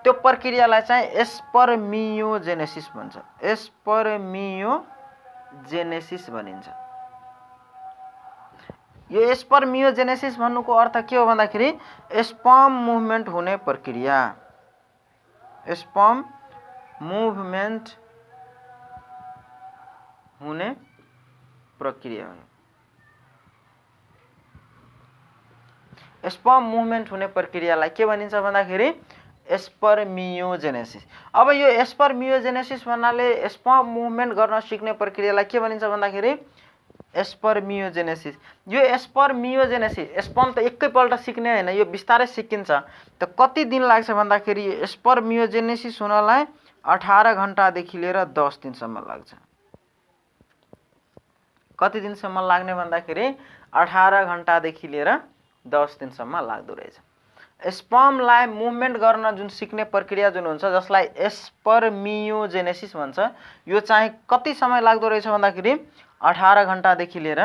त्यो प्रक्रियालाई चाहिँ स्पर्मियोजेनेसिस भन्छ। स्पर्मियोजेनेसिस भनिन्छ। यो स्पर्मियोजेनेसिस भन्नुको अर्थ के हो भन्दाखेरि स्पर्म मुभमेन्ट हुने प्रक्रिया। स्पर्म मुभमेन्ट हुने प्रक्रिया हो। स्पर्म मुभमेन्ट हुने प्रक्रियालाई के भनिन्छ भन्दाखेरि स्पर्मियोजेनेसिस। अब यो स्पर्मियोजेनेसिस भन्नाले स्पर्म मुभमेन्ट गर्न सिक्ने प्रक्रियालाई के भनिन्छ भन्दाखेरि स्पर्मियोजेनेसिस। यो स्पर्मियोजेनेसिस स्पर्म त एकैपल्ट सिक्ने हैन, यो बिस्तारै सिकिन्छ। त कति दिन लाग्छ भन्दाखेरि स्पर्मियोजेनेसिस हुनलाई 18 घण्टादेखि लिएर 10 दिनसम्म लाग्छ। कति दिनसम्म लाग्ने भन्दाखेरि 18 घण्टादेखि लिएर 10 दिनसम्म लाग्दो रहेछ। स्पर्मलाई मुभमेन्ट गर्न जुन सिक्ने प्रक्रिया जुन हुन्छ जसलाई स्पर्मियोजेनेसिस भन्छ, यो चाहिँ कति समय लाग्दो रहेछ भन्दाखेरि 18 घण्टादेखि लिएर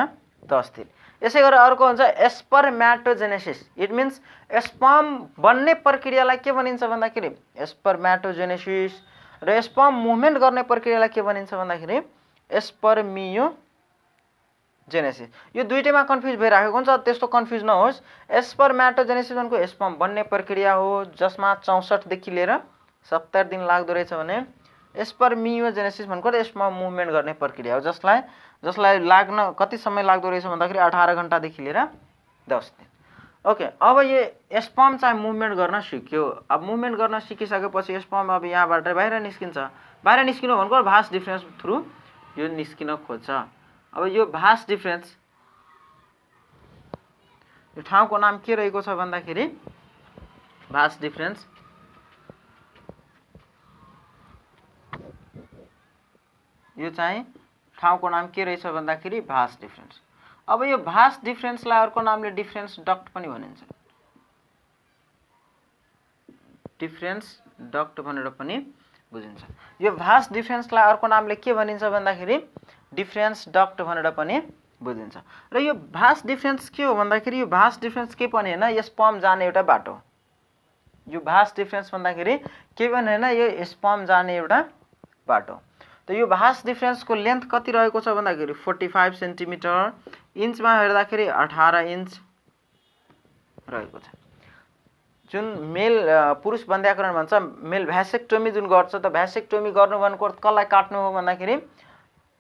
10 दिन। यसै गरी अर्को हुन्छ स्पर्म्याटोजेनेसिस। इट मिन्स स्पर्म बन्ने प्रक्रियालाई के भनिन्छ भन्दाखेरि स्पर्म्याटोजेनेसिस र स्पर्म मुभमेन्ट गर्ने प्रक्रियालाई के भनिन्छ भन्दाखेरि स्पर्मियोजेनेसिस। यो दुईटैमा कन्फ्युज भइराखेको हुन्छ, त्यस्तो कन्फ्युज नहोस्। स्पर्म्याटोजेनेसिस भनेको स्पर्म बन्ने प्रक्रिया हो जसमा 64 देखि लिएर 70 दिन लाग्दो रहेछ भने स्पर्मियोजेनेसिस भनेको स्पर्म मुभमेन्ट गर्ने प्रक्रिया हो जसलाई लाग्न कति समय लाग्दो रहेछ भन्दाखेरि 18 घण्टादेखि लिएर 10 दिन। ओके, अब यो स्पर्म चाहिँ मुभमेन्ट गर्न सिक्यो। अब मुभमेन्ट गर्न सिकिसकेपछि स्पर्म अब यहाँबाट बाहिर निस्किन्छ। बाहिर निस्किनु भनेको भास डिफरेन्स थ्रु यो निस्किन खोज्छ। अब यो भास डिफरेन्स, यो ठाउँको नाम के रहेको छ भन्दाखेरि भास डिफरेन्स। यो चाहिँ ठाउँको नाम के रहेछ भन्दाखेरि भास डिफरेन्स। अब यो भास डिफरेन्सलाई अर्को नामले डिफरेन्स डक्ट पनि भनिन्छ। डिफरेन्स डक्ट भनेर पनि बुझिन्छ। यो भास डिफरेन्सलाई अर्को नामले के भनिन्छ भन्दाखेरि डिफरेन्स डक्ट भनेर पनि बुझिन्छ। र यो भास डिफरेन्स के हो भन्दाखेरि यो भास डिफरेन्स के पनि हैन, यो स्पर्म जाने एउटा बाटो। यो भास डिफरेन्स भन्दाखेरि के पनि हैन, यो स्पर्म जाने एउटा बाटो। त यो भास डिफरेन्सको लेन्थ कति रहेको छ भन्दाखेरि 45 सेन्टिमिटर, इन्चमा हेर्दाखेरि 18 इन्च रहेको छ। जुन मेल पुरुष वन्ध्याकरण भन्छ, मेल भ्यासेक्टोमी जुन गर्छ, त भ्यासेक्टोमी गर्नु भनेको कसलाई काट्नु हो भन्दाखेरि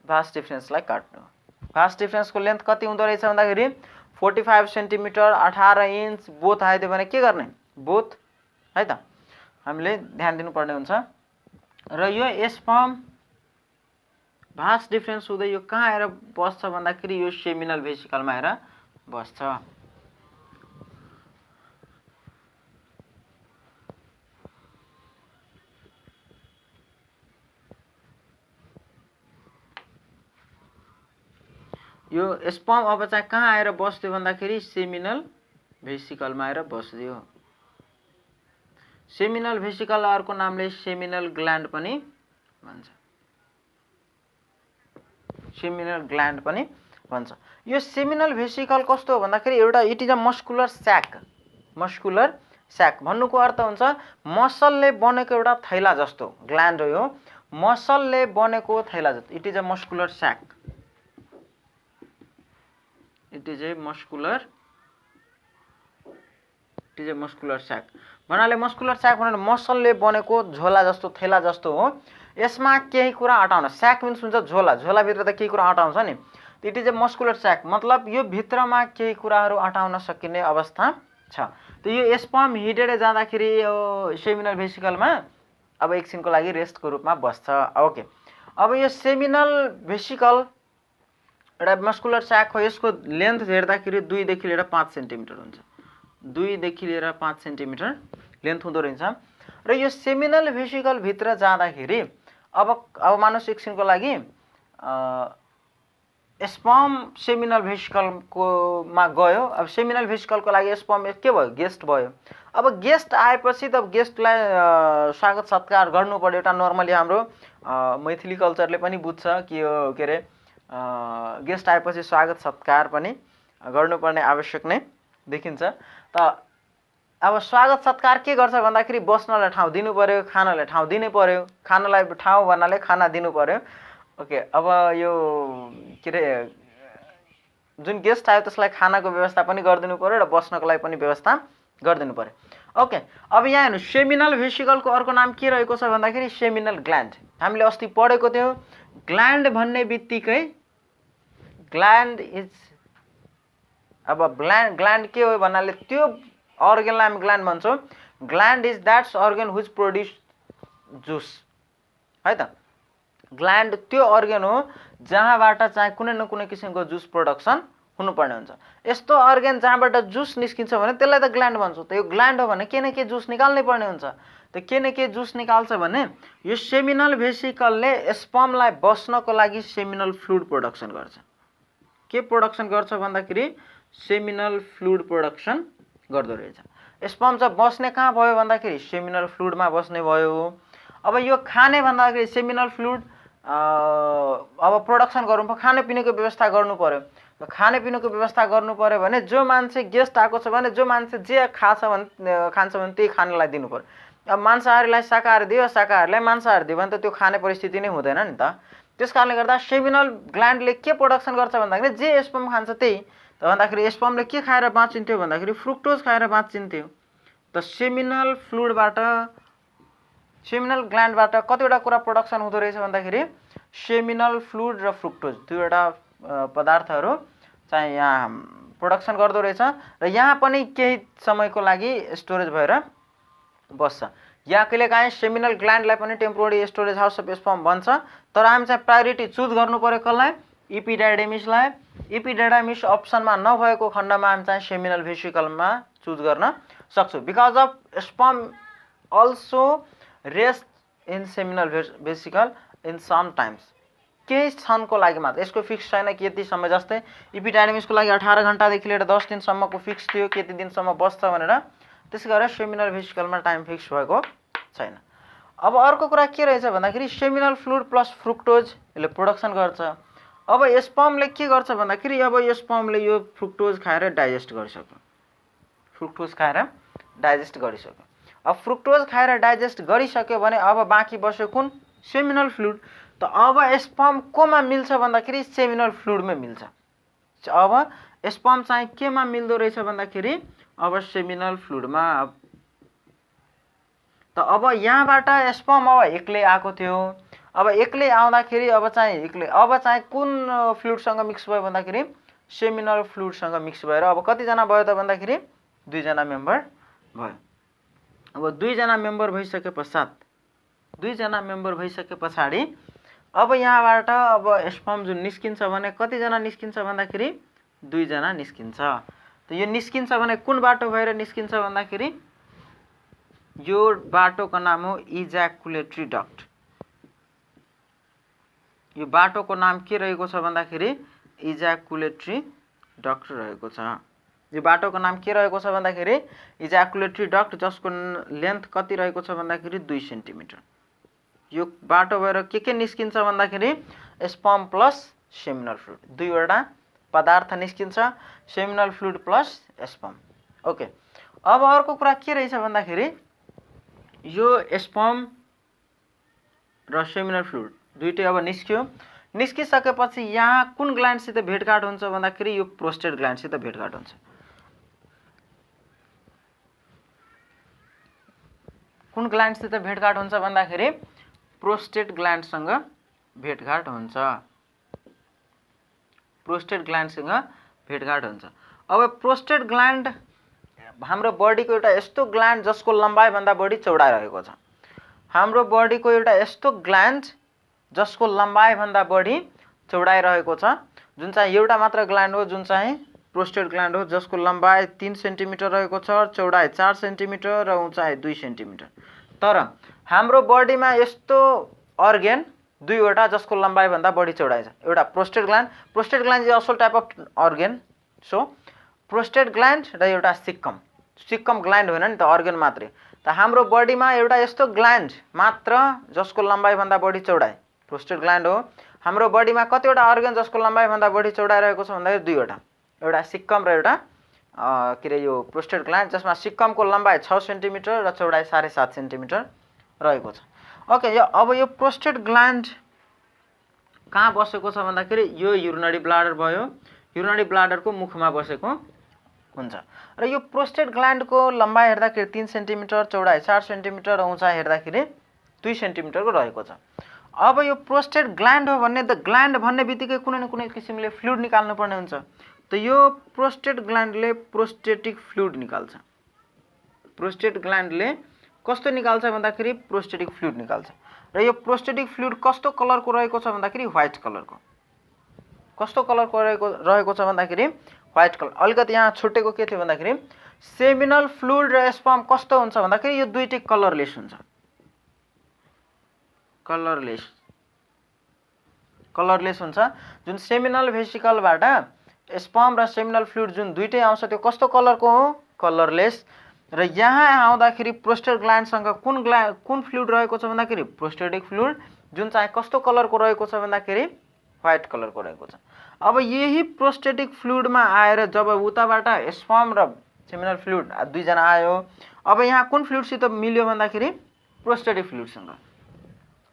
भास डिफरेन्सलाई काट्नु। भास डिफरेन्सको लेन्थ कति हुँदो रहेछ भन्दाखेरि 45 सेन्टिमिटर, 18 इन्च, बोथ आइदियो भने के गर्ने, बोथ है त हामीले ध्यान दिनुपर्ने हुन्छ। र यो स्पर्म भास डिफरेन्स हुँदै यो कहाँ आएर बस्छ भन्दाखेरि यो सेमिनल भेसिकलमा आएर बस्छ। यो स्पर्म अब चाहिँ कहाँ आएर बस्यो भन्दाखेरि सेमिनल भेसिकलमा आएर बस्यो। सेमिनल भेसिकल अर्को नामले सेमिनल ग्ल्यान्ड पनि भन्छ। सेमिनल ग्ल्यान्ड पनि भन्छ। यो सेमिनल भेसिकल कस्तो हो भन्दाखेरि एउटा it is a muscular sac. Muscular sac भन्नुको अर्थ हुन्छ मसलले बनेको एउटा थैला जस्तो ग्ल्यान्ड हो यो, मसलले बनेको थैला जस्तो। It is a muscular sac. It is a muscular sac भन्नाले मस्कुलर स्याक भनेर मसलले बनेको झोला जस्तो थैला जस्तो हो। यसमा केही कुरा अटाउन, स्याक मिन्स हुन्छ झोला, झोलाभित्र त केही कुरा अटाउँछ नि। इट इज ए मस्कुलर स्याक मतलब यो भित्रमा केही कुराहरू अटाउन सकिने अवस्था छ। त यो स्पर्म हिटेर जाँदाखेरि यो सेमिनल भेसिकलमा अब एकछिनको लागि रेस्टको रूपमा बस्छ। ओके, अब यो सेमिनल भेसिकल एउटा मस्कुलर स्याक हो, यसको लेन्थ हेर्दाखेरि 2 देखि लिएर 5 सेन्टिमिटर हुन्छ। 2 देखि लिएर 5 सेन्टिमिटर लेन्थ हुँदो रहेछ। र यो सेमिनल भेसिकल भित्र जाँदाखेरि अब मानुस एकछिनको लागि स्पर्म सेमिनल भेसिकलको मा गयो। अब सेमिनल भेसिकलको लागि स्पर्म के भयो, गेस्ट भयो। अब गेस्ट आएपछि त गेस्टलाई स्वागत सत्कार गर्नु पर्यो। एउटा नर्मली हाम्रो मैथिली कल्चरले पनि बुझ्छ कि यो के अरे गेस्ट आएपछि स्वागत सत्कार पनि गर्नुपर्ने आवश्यक नै देखिन्छ। त अब स्वागत सत्कार के गर्छ भन्दाखेरि बस्नलाई ठाउँ दिनु पर्यो, खानलाई ठाउँ दिनु पर्यो। खानलाई ठाउँ भन्नाले खाना दिनु पर्यो। ओके, अब यो के अरे जुन गेस्ट आयो त्यसलाई खानाको व्यवस्था पनि गरिदिनु पर्यो र बस्नको लागि पनि व्यवस्था गरिदिनु पर्यो। ओके, अब यहाँ हेर्नु सेमिनल भेसिकलको अर्को नाम के रहेको छ भन्दाखेरि सेमिनल ग्ल्यान्ड। हामीले अस्ति पढेको थियौँ ग्ल्यान्ड भन्ने बित्तिकै ग्ल्यान्ड इज अब ग्ल्यान्ड के हो भन्नाले त्यो अर्गनलाई हामी ग्ल्यान्ड भन्छौँ। Gland is that's organ whose produce juice है त। ग्ल्यान्ड त्यो अर्गन हो जहाँबाट चाहिँ कुनै न कुनै किसिमको जुस प्रोडक्सन हुनुपर्ने हुन्छ। यस्तो अर्गन जहाँबाट जुस निस्किन्छ भने त्यसलाई त ग्ल्यान्ड भन्छौँ। त यो ग्ल्यान्ड हो भने के न के जुस निकाल्नै पर्ने हुन्छ। त के न के जुस निकाल्छ भने यो सेमिनल भेसिकलले स्पर्मलाई बस्नको लागि सेमिनल फ्लुइड प्रोडक्सन गर्छ। के प्रोडक्सन गर्छ भन्दाखेरि सेमिनल फ्लुइड प्रोडक्सन गर्दो रहेछ। स्पर्म चाहिँ बस्ने कहाँ भयो भन्दाखेरि सेमिनल फ्लुइडमा बस्ने भयो। अब यो खाने भन्दाखेरि सेमिनल फ्लुइड अब प्रोडक्सन गर्नु पर्यो, खानेपिनेको व्यवस्था गर्नु पर्यो। खानेपिनेको व्यवस्था गर्नु पर्यो भने जो मान्छे गेस्ट आएको छ भने जो मान्छे जे खान्छ भने त्यही खानलाई दिनु पर्यो। अब मांसाहारीलाई शाकाहारी दियो, शाकाहारीलाई मांसाहारी दियो भने त त्यो खाने परिस्थिति नै हुँदैन नि त। त्यस कारणले गर्दा सेमिनल ग्ल्यान्डले के प्रोडक्सन गर्छ भन्दाखेरि जे स्पर्म खान्छ त्यही। त भन्दाखेरि स्पर्मले के खाएर बाँचिन्थ्यो भन्दाखेरि फ्रुक्टोज खाएर बाँचिन्थ्यो। त सेमिनल फ्लुइडबाट सेमिनल ग्ल्यान्डबाट कतिवटा कुरा प्रोडक्सन हुँदो रहेछ भन्दाखेरि सेमिनल फ्लुइड र फ्रुक्टोज दुईवटा पदार्थहरू चाहिँ यहाँ प्रोडक्सन गर्दो रहेछ। र यहाँ पनि केही समयको लागि स्टोरेज भएर बस्छ। या कहिलेकाहीँ सेमिनल ग्ल्यान्डलाई पनि temporary storage house of sperm भन्छ। तर हामी चाहिँ प्रायोरिटी चुज गर्नु पर्यो कसलाई, इपिडाइडेमिसलाई। इपिडाइडेमिस अप्सनमा नभएको खण्डमा हामी चाहिँ सेमिनल भेसिकलमा चुज गर्न सक्छौँ। Because of sperm also rest in seminal vesicle in some times. केही क्षणको लागि मात्र, यसको फिक्स छैन कि यति समय। जस्तै इपिडाइडेमिसको लागि 18 घण्टादेखि लिएर 10 दिनसम्मको फिक्स थियो कि यति दिनसम्म बस्छ भनेर। त्यसै गरेर सेमिनल भेसिकलमा टाइम फिक्स भएको छैन। अब अर्को कुरा के रहेछ भन्दाखेरि सेमिनल फ्लुइड प्लस फ्रुक्टोज यसले प्रोडक्सन गर्छ। अब स्पर्मले के गर्छ भन्दाखेरि अब यो स्पर्मले यो फ्रुक्टोज खाएर डाइजेस्ट गरिसक्यो। फ्रुक्टोज खाएर डाइजेस्ट गरिसक्यो। अब फ्रुक्टोज खाएर डाइजेस्ट गरिसक्यो भने अब बाँकी बस्यो कुन, सेमिनल फ्लुइड। त अब स्पर्म कोमा मिल्छ भन्दाखेरि सेमिनल फ्लुइडमै मिल्छ। अब स्पर्म चाहिँ केमा मिल्दो रहेछ भन्दाखेरि अब सेमिनल फ्लुइडमा। त अब यहाँबाट स्पर्म अब एक्लै आएको थियो। अब एक्लै आउँदाखेरि अब चाहिँ कुन फ्लुइडसँग मिक्स भयो भन्दाखेरि सेमिनल फ्लुइडसँग मिक्स भएर अब कतिजना भयो त भन्दाखेरि 2 जना मेम्बर भयो। अब 2 जना मेम्बर भइसके पछाडि अब यहाँबाट अब स्पर्म जुन निस्किन्छ भने कतिजना निस्किन्छ भन्दाखेरि 2 जना निस्किन्छ। त यो निस्किन्छ भने कुन बाटो भएर निस्किन्छ भन्दाखेरि यो बाटोको नाम हो इज्याकुलेटरी डक्ट। यो बाटोको नाम के रहेको छ भन्दाखेरि इज्याकुलेटरी डक्ट रहेको छ। यो बाटोको नाम के रहेको छ भन्दाखेरि इज्याकुलेटरी डक्ट, जसको लेन्थ कति रहेको छ भन्दाखेरि 2 सेन्टिमिटर। यो बाटो भएर के निस्किन्छ भन्दाखेरि स्पर्म प्लस सेमिनल फ्लुइड, दुईवटा पदार्थ निस्किन्छ, seminal fluid plus sperm. Okay, अब अर्को कुरा के रहेछ भन्दाखेरि यो स्पर्म र सेमिनल फ्लुइड दुईटै अब निस्क्यो। निस्किसकेपछि यहाँ कुन ग्ल्यान्डसित भेटघाट हुन्छ भन्दाखेरि यो प्रोस्टेट ग्ल्यान्डसित भेटघाट हुन्छ। कुन ग्ल्यान्डसित भेटघाट हुन्छ भन्दाखेरि प्रोस्टेट ग्ल्यान्डसँग भेटघाट हुन्छ। प्रोस्टेट ग्ल्यान्डसँग भेटघाट हुन्छ। अब प्रोस्टेट ग्ल्यान्ड हाम्रो बडीको एउटा यस्तो ग्ल्यान्ड जसको लम्बाइ भन्दा बढी चौडाइ रहेको छ। हाम्रो बडीको एउटा यस्तो ग्ल्यान्ड जसको लम्बाइ भन्दा बढी चौडाइ रहेको छ, जुन चाहिँ एउटा मात्र ग्ल्यान्ड हो, जुन चाहिँ प्रोस्टेट ग्ल्यान्ड हो, जसको लम्बाइ 3 सेन्टिमिटर रहेको छ, चौडाइ 4 सेन्टिमिटर र उचाइ 2 सेन्टिमिटर। तर हाम्रो बडीमा यस्तो अर्गेन दुईवटा जसको लम्बाइ भन्दा बढी चौडाइ छ। एउटा prostate gland is also type of organ. So prostate gland र एउटा सिक्कम ग्ल्यान्ड होइन नि त, अर्गेन मात्रै। त हाम्रो बडीमा एउटा यस्तो ग्ल्यान्ड मात्र जसको लम्बाइ भन्दा बढी चौडाइ प्रोस्टेट ग्ल्यान्ड हो। हाम्रो बडीमा कतिवटा अर्गेन जसको लम्बाइ भन्दा बढी चौडाइ रहेको छ भन्दाखेरि दुईवटा, एउटा सिक्कम र एउटा यो प्रोस्टेट ग्ल्यान्ड, जसमा सिक्कमको लम्बाइ 6 सेन्टिमिटर र चौडाइ 7.5 सेन्टिमिटर रहेको छ। ओके, अब यो प्रोस्टेट ग्ल्यान्ड कहाँ बसेको छ भन्दाखेरि यो युरिनरी ब्लाडर भयो, युरिनरी ब्लाडरको मुखमा बसेको हुन्छ। र यो प्रोस्टेट ग्ल्यान्डको लम्बाइ हेर्दाखेरि 3 सेन्टिमिटर, चौडाइ 4 सेन्टिमिटर र उचाइ हेर्दाखेरि 2 सेन्टिमिटरको रहेको छ। अब यो प्रोस्टेट ग्ल्यान्ड हो भन्ने, द ग्ल्यान्ड भन्ने बित्तिकै कुनै न कुनै किसिमले फ्लुइड निकाल्नु पर्ने हुन्छ। त यो प्रोस्टेट ग्ल्यान्डले प्रोस्टेटिक फ्लुइड निकाल्छ। प्रोस्टेट ग्ल्यान्डले कस्तो निकाल्छ भन्दाखेरि प्रोस्टेटिक फ्लुइड निकाल्छ। र यो प्रोस्टेटिक फ्लुइड कस्तो कलरको रहेको छ भन्दाखेरि व्हाइट कलरको। कस्तो कलरको रहेको छ भन्दाखेरि व्हाइट कलर। अलिकति यहाँ छुटेको के थियो भन्दाखेरि सेमिनल फ्लुइड र स्पर्म कस्तो हुन्छ भन्दाखेरि यो दुईटै कलरलेस हुन्छ। कलरलेस हुन्छ। जुन सेमिनल भेसिकलबाट स्पर्म र सेमिनल फ्लुइड जुन दुईटै आउँछ त्यो कस्तो कलरको हो? कलरलेस। र यहाँ आउँदाखेरि प्रोस्टेट ग्ल्यान्डसँग कुन फ्लुइड रहेको छ भन्दाखेरि प्रोस्टेटिक फ्लुइड, जुन चाहिँ कस्तो कलरको रहेको छ भन्दाखेरि व्हाइट कलरको रहेको छ। अब यही प्रोस्टेटिक फ्लुइडमा आएर जब उताबाट स्पर्म र सेमिनल फ्लुइड दुईजना आयो, अब यहाँ कुन फ्लुइडसित मिल्यो भन्दाखेरि प्रोस्टेटिक फ्लुइडसँग।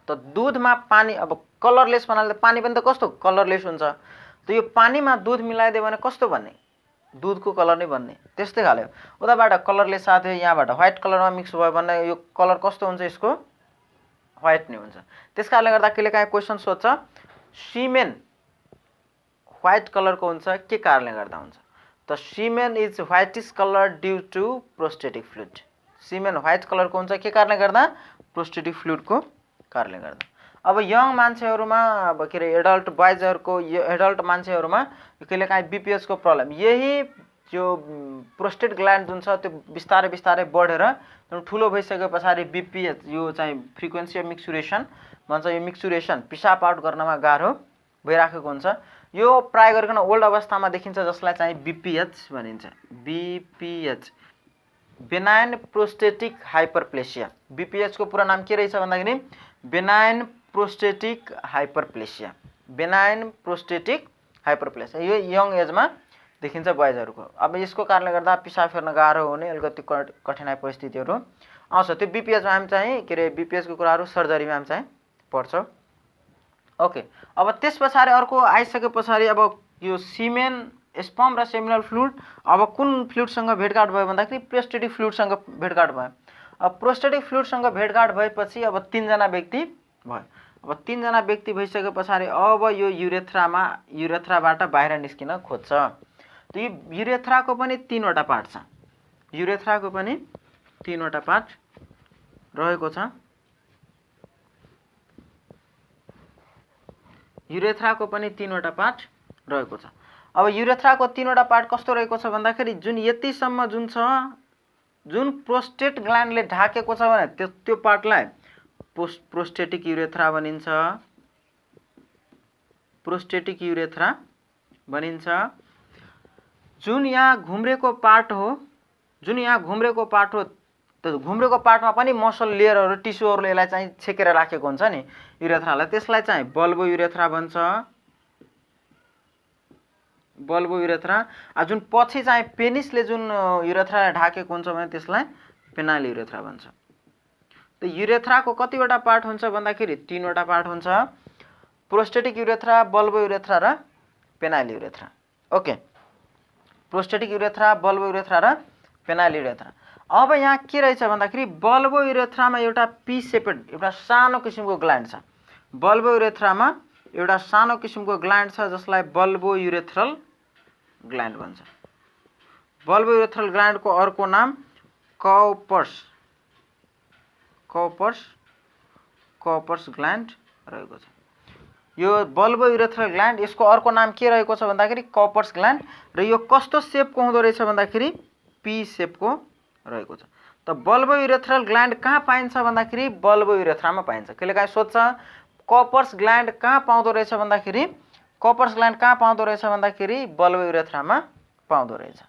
त दुधमा पानी, अब कलरलेस भन्नाले पानी पनि त कस्तो कलरलेस हुन्छ। त यो पानीमा दुध मिलाइदियो भने कस्तो बन्ने? दुधको कलर नै बन्ने। त्यस्तै खाले उताबाट कलरलेस आएको थियो, यहाँबाट व्हाइट कलरमा मिक्स भयो भने यो कलर कस्तो हुन्छ? यसको व्हाइट नै हुन्छ। त्यस कारणले गर्दा कहिलेकाहीँ क्वेसन सोध्छ सिमेन व्हाइट कलरको हुन्छ, के कारणले गर्दा हुन्छ? त semen is whitish colour due to prostatic fluid. Semen white कलरको हुन्छ के कारणले गर्दा? प्रोस्टेटिक फ्लुइडको कारणले गर्दा। अब यङ मान्छेहरूमा, अब के अरे एडल्ट बोइजहरूको, एडल्ट मान्छेहरूमा कहिलेकाहीँ बिपिएचको प्रब्लम, यही जो प्रोस्टेट ग्ल्यान्ड जुन छ त्यो बिस्तारै बिस्तारै बढेर ठुलो भइसके पछाडि बिपिएच, यो चाहिँ फ्रिक्वेन्सी अफ मिक्सुरेसन भन्छ, यो मिक्सुरेसन पिसाब आउट गर्नमा गाह्रो भइराखेको हुन्छ। यो प्राय गरिकन ओल्ड अवस्थामा देखिन्छ, जसलाई चाहिँ बिपिएच भनिन्छ। बिपिएच, बेनाइन प्रोस्टेटिक हाइपरप्लेसिया। बिपिएचको पुरा नाम के रहेछ भन्दाखेरि benign prostatic hyperplasia. Benign prostatic hyperplasia यो यङ एजमा देखिन्छ बोइजहरूको। अब यसको कारणले गर्दा पिसाब फेर्न गाह्रो हुने, अलिकति कठिनाइ परिस्थितिहरू आउँछ। त्यो बिपिएचमा हामी चाहिँ के अरे बिपिएचको कुराहरू सर्जरीमा हामी चाहिँ पढ्छौँ। ओके, अब त्यस पछाडि अर्को आइसके पछाडि अब यो सिमेन, स्पर्म र सेमिनल फ्लुइड अब कुन फ्लुइडसँग भेटघाट भयो भन्दाखेरि प्रोस्टेटिक फ्लुइडसँग भेटघाट भयो। अब प्रोस्टेटिक फ्लुइडसँग भेटघाट भएपछि अब 3 जना व्यक्ति भयो। अब 3 जना व्यक्ति भइसके पछाडि अब यो युरेथ्राबाट बाहिर निस्किन खोज्छ। त यो युरेथ्राको पनि 3वटा पार्ट छ। युरेथ्राको पनि 3वटा पार्ट रहेको छ। युरेथ्राको पनि 3वटा पार्ट रहेको छ। अब युरेथ्राको 3वटा पार्ट कस्तो रहेको छ भन्दाखेरि जुन यतिसम्म जुन छ, जुन प्रोस्टेट ग्ल्यान्डले ढाकेको छ भने त्यो पार्टलाई प्रोस्टेटिक युरेथ्रा भनिन्छ। प्रोस्टेटिक युरेथ्रा भनिन्छ। जुन यहाँ घुम्रेको पार्ट हो, त घुम्रेको पार्टमा पनि मसल लेयरहरू, टिस्युहरूले यसलाई चाहिँ छेकेर राखेको हुन्छ नि युरेथ्रालाई, त्यसलाई चाहिँ बल्बो युरेथ्रा भन्छ। Bulbo urethra. जुन पछि चाहिँ पेनिसले जुन युरेथ्रालाई ढाकेको हुन्छ भने त्यसलाई पेनाइल युरेथ्रा भन्छ। त युरेथ्राको कतिवटा पार्ट हुन्छ भन्दाखेरि 3वटा पार्ट हुन्छ। प्रोस्टेटिक युरेथ्रा, बल्बो युरेथ्रा र penile urethra. Okay, prostatic urethra, bulbo urethra र पेनाइल युरेथ्रा। अब यहाँ के रहेछ भन्दाखेरि बल्बो युरेथ्रामा एउटा पी सेपेड एउटा सानो किसिमको ग्ल्यान्ड छ। बल्बो युरेथ्रामा एउटा सानो किसिमको ग्ल्यान्ड छ जसलाई बल्बो युरेथ्रल ग्ल्यान्ड भन्छ। बल्बो युरेथ्रल ग्ल्यान्डको अर्को नाम कॉपर्स ग्ल्यान्ड रहेको छ। यो बल्बो युरेथ्रल ग्ल्यान्ड यसको अर्को नाम के रहेको छ भन्दाखेरि कॉपर्स ग्ल्यान्ड र यो कस्तो सेपको हुँदो रहेछ भन्दाखेरि पी सेपको रहेको छ। त बल्बो युरेथ्रल ग्ल्यान्ड कहाँ पाइन्छ भन्दाखेरि बल्बो युरेथ्रामा पाइन्छ। कहिलेकाहीँ सोध्छ कॉपर्स ग्ल्यान्ड कहाँ पाउँदो रहेछ भन्दाखेरि बल्बो युरेथ्रामा पाउँदो रहेछ।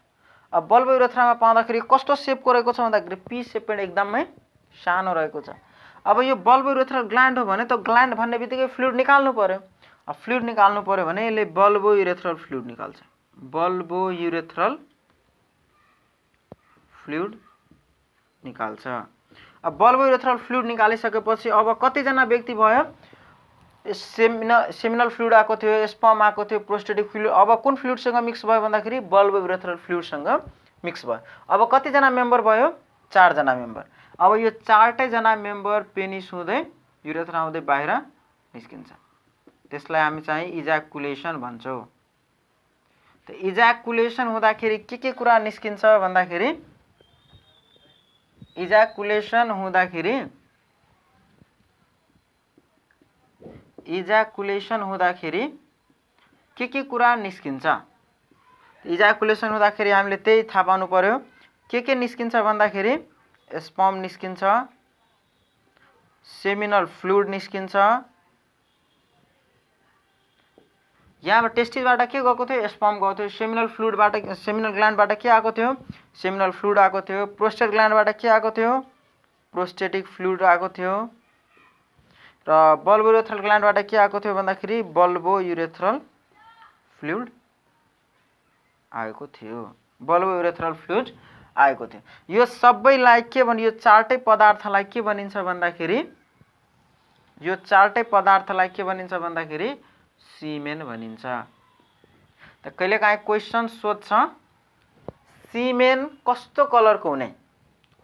अब बल्बो युरेथ्रामा पाउँदाखेरि कस्तो सेपको रहेको छ भन्दाखेरि पी सेप एकदमै सानो रहेको छ। अब यो बल्बो युरेथ्रल ग्ल्यान्ड हो भने त ग्ल्यान्ड भन्ने बित्तिकै फ्लुइड निकाल्नु पर्यो। अब फ्लुइड निकाल्नु पर्यो भने यसले बल्बो युरेथ्रल फ्लुइड निकाल्छ। बल्बो युरेथ्रल फ्लुइड निकाल्छ। अब बल्बो युरेथ्रल फ्लुइड निकालिसकेपछि अब कतिजना व्यक्ति भयो सेमिनल फ्लुइड आएको थियो, स्पर्म आएको थियो, प्रोस्टेटिक फ्लुइड। अब कुन फ्लुइडसँग मिक्स भयो भन्दाखेरि बल्बो युरेथ्रल फ्लुइडसँग मिक्स भयो। अब कतिजना मेम्बर भयो 4 जना मेम्बर। अब यो 4टै जना मेम्बर पेनिस हुँदै युरेथ्रा हुँदै बाहिर निस्किन्छ। त्यसलाई हामी चाहिँ इजाकुलेसन भन्छौँ। त इजाकुलेसन हुँदाखेरि के कुरा निस्किन्छ भन्दाखेरि इजाकुलेसन हुँदाखेरि के कुरा निस्किन्छ। इजाकुलेसन हुँदाखेरि हामीले त्यही थाहा पाउनु पर्यो। के निस्किन्छ भन्दाखेरि स्पर्म निस्किन्छ, सेमिनल फ्लुइड निस्किन्छ। यहाँबाट टेस्टिसबाट के गएको थियो स्पर्म गएको थियो। सेमिनल ग्ल्यान्डबाट के आएको थियो सेमिनल फ्लुइड आएको थियो। प्रोस्टेट ग्ल्यान्डबाट के आएको थियो प्रोस्टेटिक फ्लुइड आएको थियो। र बल्बो युरेथ्रल ग्ल्यान्डबाट के आएको थियो भन्दाखेरि बल्बो युरेथ्रल फ्लुइड आएको थियो। यो सबैलाई के भन्छ यो 4टै पदार्थलाई के भनिन्छ भन्दाखेरि सीमेन भनिन्छ। त कहिलेकाहीँ क्वेसन सोध्छ सीमेन कस्तो कलरको हुने,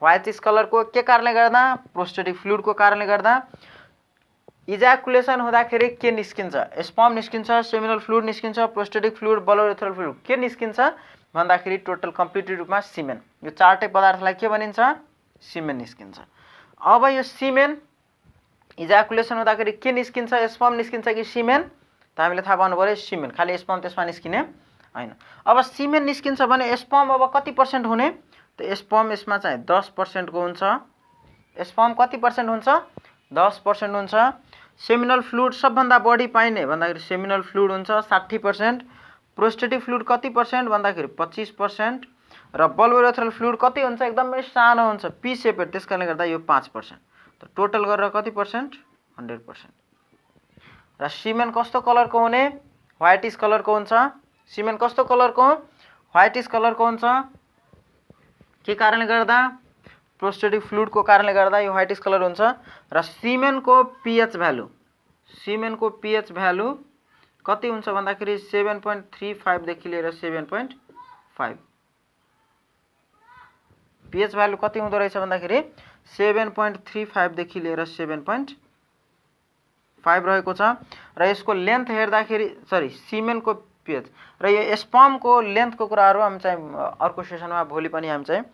व्हाइटिस कलरको। के कारणले गर्दा प्रोस्टेटिक फ्लुइडको कारणले गर्दा। इजाकुलेसन हुँदाखेरि के निस्किन्छ स्पर्म निस्किन्छ, सेमिनल फ्लुइड निस्किन्छ, prostatic fluid, bulbo urethral fluid के निस्किन्छ भन्दाखेरि टोटल कम्प्लिटेड रूपमा सीमेन। यो 4टै पदार्थलाई के भनिन्छ सीमेन निस्किन्छ। अब यो सीमेन इजाकुलेसन हुँदाखेरि के निस्किन्छ स्पर्म निस्किन्छ कि सीमेन त हामीले थाहा पाउनु पर्यो। सीमेन खाली स्पर्म त्यसमा निस्किने हैन। अब सीमेन निस्किन्छ भने स्पर्म अब कति % हुने त स्पर्म यसमा चाहिँ 10% को हुन्छ। स्पर्म कति % हुन्छ 10% हुन्छ। सेमिनल फ्लुइड सबभन्दा बढी पाइने भन्दाखेरि सेमिनल फ्लुइड हुन्छ 60%। प्रोस्टेटिक फ्लुइड कति % भन्दाखेरि 25%। र बल्बो युरेथ्रल फ्लुइड कति हुन्छ एकदमै सानो हुन्छ पी सेपेड, त्यसकारणले गर्दा यो 5%। त टोटल गरेर कति % 100%। र सीमेन कस्तो कलरको हुने व्हाइटिस कलरको हुन्छ। सीमेन कस्तो कलरको व्हाइटिस कलरको हुन्छ। के कारणले गर्दा प्रोस्टेटिक फ्लुइडको कारणले गर्दा यो व्हाइटिस कलर हुन्छ। र सीमेनको पीएच भ्यालु कति हुन्छ भन्दाखेरि 7.35 देखि लिएर 7.5। पीएच भ्यालु कति हुँदो रहेछ भन्दाखेरि 7.35 देखि लिएर 7.5 रहेको छ। र यसको लेन्थ हेर्दाखेरि सीमेनको पीएच र यो स्पर्मको लेन्थको कुराहरू हामी चाहिँ अर्को सेसनमा भोलि पनि हामी चाहिँ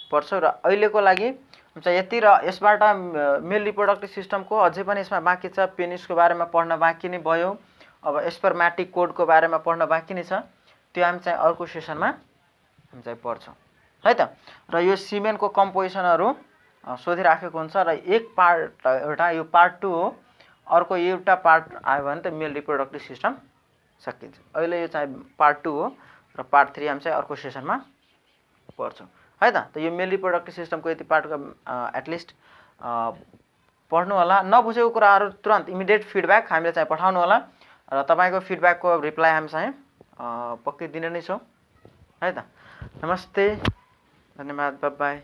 पढ्छौँ। र अहिलेको लागि हम चाहिँ यति। र यसबाट मेल रिप्रोडक्टिभ सिस्टमको अझै पनि यसमा बाँकी छ। पेनिसको बारेमा पढ्न बाँकी नै भयो। अब स्पर्मेटिक कोडको बारेमा पढ्न बाँकी नै छ। त्यो हामी चाहिँ अर्को सेसनमा हामी चाहिँ पढ्छौँ है त। र यो सीमेनको कम्पोजिसनहरू सोधिराखेको हुन्छ। र एक पार्ट एउटा यो पार्ट 2 हो। अर्को एउटा पार्ट आयो भने त मेल रिप्रोडक्टिभ सिस्टम सकिन्छ। अहिले यो चाहिँ पार्ट 2 हो र पार्ट 3 हामी चाहिँ अर्को सेसनमा पढ्छौँ है त। त यो मेल रिप्रोडक्टिभ सिस्टमको यति पार्टको एटलिस्ट पढ्नु होला। नबुझेको कुराहरू तुरन्त इमिडिएट फिडब्याक हामीले चाहिँ पठाउनु होला। र तपाईँको फिडब्याकको रिप्लाई हामी चाहिँ पक्कै दिने नै छौँ है त। नमस्ते, धन्यवाद, बाइ बाइ।